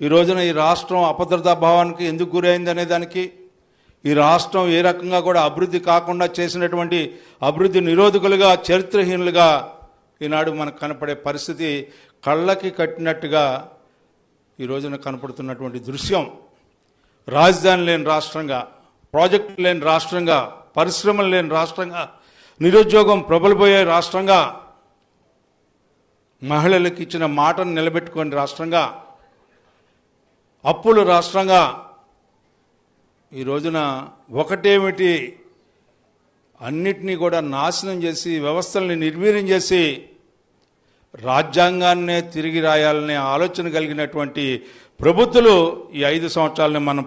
ఈ రోజున ఈ రాష్ట్రం అభద్రతా భావానికి ఎందుకు గురైంది అనే దానికి, ఈ రాష్ట్రం ఏ రకంగా కూడా అభివృద్ధి కాకుండా చేసినటువంటి అభివృద్ధి నిరోధకులుగా, చరిత్రహీనులుగా ఈనాడు మనకు కనపడే పరిస్థితి కళ్ళకి కట్టినట్టుగా ఈ రోజున కనపడుతున్నటువంటి దృశ్యం. రాజధాని లేని రాష్ట్రంగా, ప్రాజెక్టు లేని రాష్ట్రంగా, పరిశ్రమలు లేని రాష్ట్రంగా, నిరుద్యోగం ప్రబలిపోయే రాష్ట్రంగా, మహిళలకు ఇచ్చిన మాటను నిలబెట్టుకునే రాష్ట్రంగా, అప్పుల రాష్ట్రంగా ఈ రోజున ఒకటేమిటి అన్నిటినీ కూడా నాశనం చేసి, వ్యవస్థల్ని నిర్వీర్యం చేసి రాజ్యాంగాన్నే తిరిగి రాయాలనే ఆలోచన కలిగినటువంటి ప్రభుత్వాలు ఈ 5 సంవత్సరాలను మనం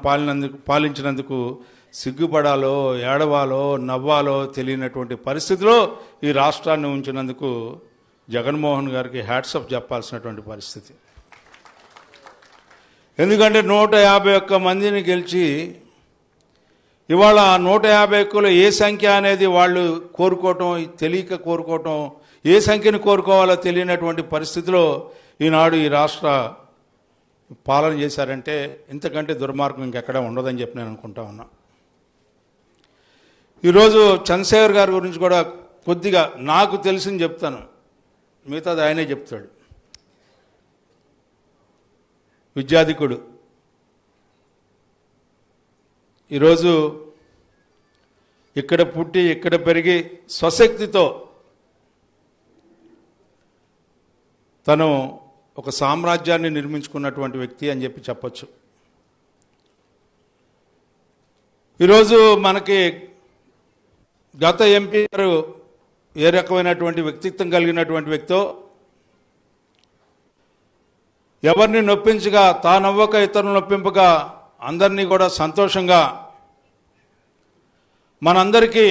పాలించినందుకు సిగ్గుపడాలో, ఏడవాలో, నవ్వాలో తెలియనటువంటి పరిస్థితిలో ఈ రాష్ట్రాన్ని ఉంచినందుకు జగన్మోహన్ గారికి హ్యాట్స్ ఆఫ్ చెప్పాల్సినటువంటి పరిస్థితి. ఎందుకంటే 151 మందిని గెలిచి ఇవాళ 151లో ఏ సంఖ్య అనేది వాళ్ళు కోరుకోవటం, తెలియక కోరుకోవటం, ఏ సంఖ్యను కోరుకోవాలో తెలియనటువంటి పరిస్థితిలో ఈనాడు ఈ రాష్ట్ర పాలన చేశారంటే ఇంతకంటే దుర్మార్గం ఇంకెక్కడ ఉండదని చెప్పి నేను అనుకుంటా ఉన్నా. ఈరోజు చంద్రశేఖర్ గారి గురించి కూడా కొద్దిగా నాకు తెలిసింది చెప్తాను, మిగతాది ఆయనే చెప్తాడు. విద్యాధికుడు, ఈరోజు ఇక్కడ పుట్టి ఇక్కడ పెరిగి స్వశక్తితో తను ఒక సామ్రాజ్యాన్ని నిర్మించుకున్నటువంటి వ్యక్తి అని చెప్పి చెప్పచ్చు. ఈరోజు మనకి గత ఎంపీ గారు ఏ రకమైనటువంటి వ్యక్తిత్వం కలిగినటువంటి వ్యక్తో, ఎవరిని నొప్పించగా తానవ్వక ఇతరులను నొప్పింపగా అందరినీ కూడా సంతోషంగా మనందరికీ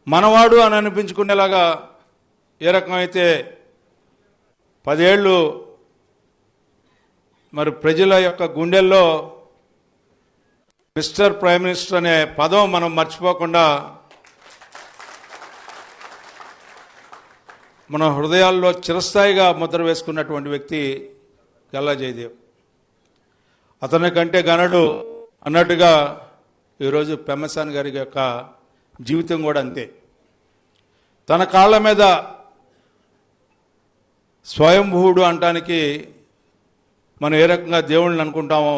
మనవాడు అని అనిపించుకునేలాగా ఏ రకమైతే 10 ఏళ్ళు మరి ప్రజల యొక్క గుండెల్లో మిస్టర్ ప్రైమ్ మినిస్టర్ అనే పదం మనం మర్చిపోకుండా మన హృదయాల్లో చిరస్థాయిగా ముద్ర వేసుకున్నటువంటి వ్యక్తి గల్లా జయదేవ్. అతని కంటే గనడు అన్నట్టుగా ఈరోజు పెమ్మసాని గారి యొక్క జీవితం కూడా అంతే. తన కాళ్ళ మీద స్వయంభూవుడు అంటానికి మనం ఏ రకంగా దేవుళ్ళని అనుకుంటామో,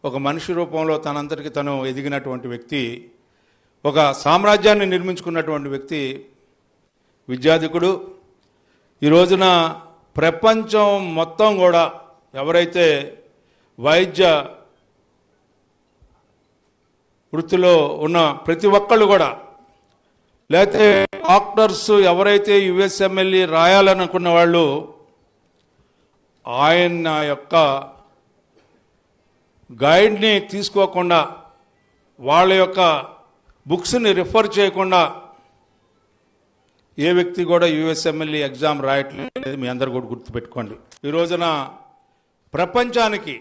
ఒక మనిషి రూపంలో తనంతటికి తను ఎదిగినటువంటి వ్యక్తి, ఒక సామ్రాజ్యాన్ని నిర్మించుకున్నటువంటి వ్యక్తి, విద్యాధికుడు. ఈ రోజున ప్రపంచం మొత్తం కూడా ఎవరైతే వైద్య వృత్తిలో ఉన్న ప్రతి ఒక్కళ్ళు కూడా, లేకపోతే డాక్టర్స్ ఎవరైతే యుఎస్ఎంఎల్ఈ రాయాలనుకున్న వాళ్ళు ఆయన యొక్క గైడ్ని తీసుకోకుండా, వాళ్ళ యొక్క బుక్స్ని రిఫర్ చేయకుండా ఏ వ్యక్తి కూడా యుఎస్ఎంఎల్ఈ ఎగ్జామ్ రాయట్లేదు. మీ అందరు కూడా గుర్తుపెట్టుకోండి. ఈ రోజున ప్రపంచానికి,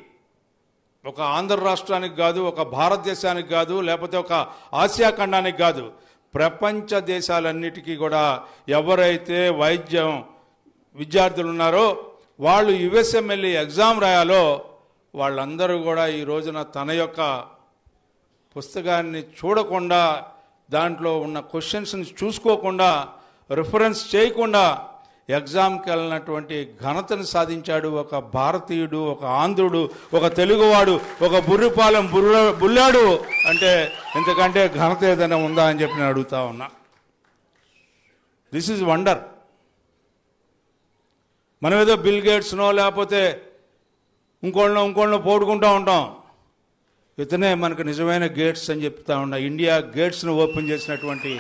ఒక ఆంధ్ర రాష్ట్రానికి కాదు, ఒక భారతదేశానికి కాదు, లేకపోతే ఒక ఆసియా ఖండానికి కాదు, ప్రపంచ దేశాలన్నిటికీ కూడా ఎవరైతే వైద్యం విద్యార్థులు ఉన్నారో వాళ్ళు యుఎస్ఎంఎల్ఈ ఎగ్జామ్ రాయాలో వాళ్ళందరూ కూడా ఈ రోజున తన యొక్క పుస్తకాన్ని చూడకుండా, దాంట్లో ఉన్న క్వశ్చన్స్ని చూసుకోకుండా, రిఫరెన్స్ చేయకుండా ఎగ్జామ్కి వెళ్ళినటువంటి ఘనతను సాధించాడు ఒక భారతీయుడు, ఒక ఆంధ్రుడు, ఒక తెలుగువాడు, ఒక బుర్రిపాలెం బుల్లాడు అంటే ఇంతకంటే ఘనత ఏదైనా ఉందా అని చెప్పి నేను అడుగుతా ఉన్నా. This is wonder. మనం ఏదో బిల్ గేట్స్నో లేకపోతే ఇంకోళ్ళనో పోడుకుంటూ ఉంటాం. ఇతనే మనకు నిజమైన గేట్స్ అని చెప్తా ఉన్నా. ఇండియా గేట్స్ను ఓపెన్ చేసినటువంటి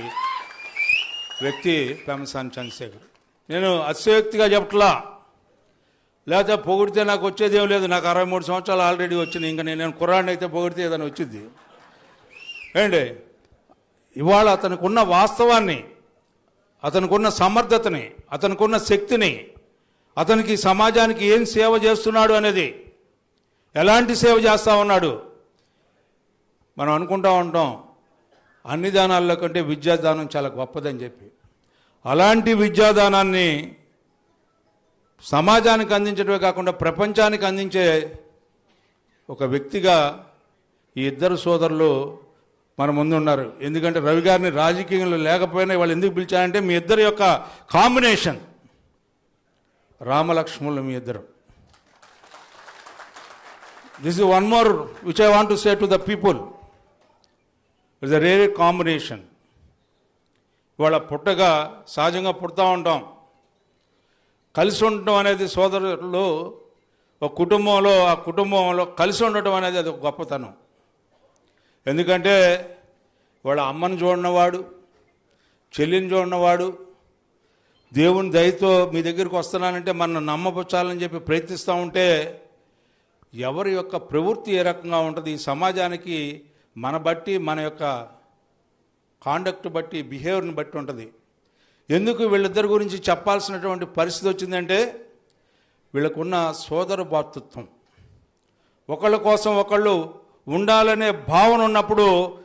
వ్యక్తి పెమ్మసాని చంద్రశేఖర్. నేను అతిశయోక్తిగా చెప్పట్లా, లేకపోతే పొగిడితే నాకు వచ్చేదేం లేదు. నాకు 63 సంవత్సరాలు ఆల్రెడీ వచ్చినాయి. ఇంకా నేను కుర్రాడిని అయితే పొగిడితే ఏదైనా వచ్చింది ఏంటి? ఇవాళ అతనికి ఉన్న వాస్తవాన్ని, అతనికి ఉన్న సమర్థతని, అతనికి ఉన్న శక్తిని, అతనికి సమాజానికి ఏం సేవ చేస్తున్నాడు అనేది, ఎలాంటి సేవ చేస్తూ ఉన్నాడు మనం అనుకుంటూ ఉంటాం. అన్ని దానాల్లో కంటే విద్యాదానం చాలా గొప్పదని చెప్పి, అలాంటి విద్యాదానాన్ని సమాజానికి అందించడమే కాకుండా ప్రపంచానికి అందించే ఒక వ్యక్తిగా ఈ ఇద్దరు సోదరులు మన ముందు ఉన్నారు. ఎందుకంటే రవి గారిని రాజకీయంలో లేకపోయినా వాళ్ళు ఎందుకు పిలిచారంటే మీ ఇద్దరి యొక్క కాంబినేషన్ రామలక్ష్మణులు మీ ఇద్దరు. This is one more which I want to say to the people. It's a rare combination. ఇవాళ పుట్టగా సహజంగా పుడతా ఉంటాం. కలిసి ఉండటం అనేది సోదరులు ఒక కుటుంబంలో ఆ కుటుంబంలో కలిసి ఉండటం అనేది అది ఒక గొప్పతనం. ఎందుకంటే వాళ్ళ అమ్మని చూడనవాడు, చెల్లిని చూడనవాడు, దేవుని దయతో మీ దగ్గరికి వస్తున్నానంటే మన నమ్మపుచ్చాలని చెప్పి ప్రయత్నిస్తూ ఉంటే ఎవరి యొక్క ప్రవృత్తి ఏ రకంగా ఉంటుంది, ఈ సమాజానికి మన బట్టి మన యొక్క కాండక్ట్ బట్టి బిహేవియర్ని బట్టి ఉంటుంది. ఎందుకు వీళ్ళిద్దరి గురించి చెప్పాల్సినటువంటి పరిస్థితి వచ్చిందంటే వీళ్ళకున్న సోదర భాతృత్వం, ఒకళ్ళ కోసం ఒకళ్ళు ఉండాలనే భావన ఉన్నప్పుడు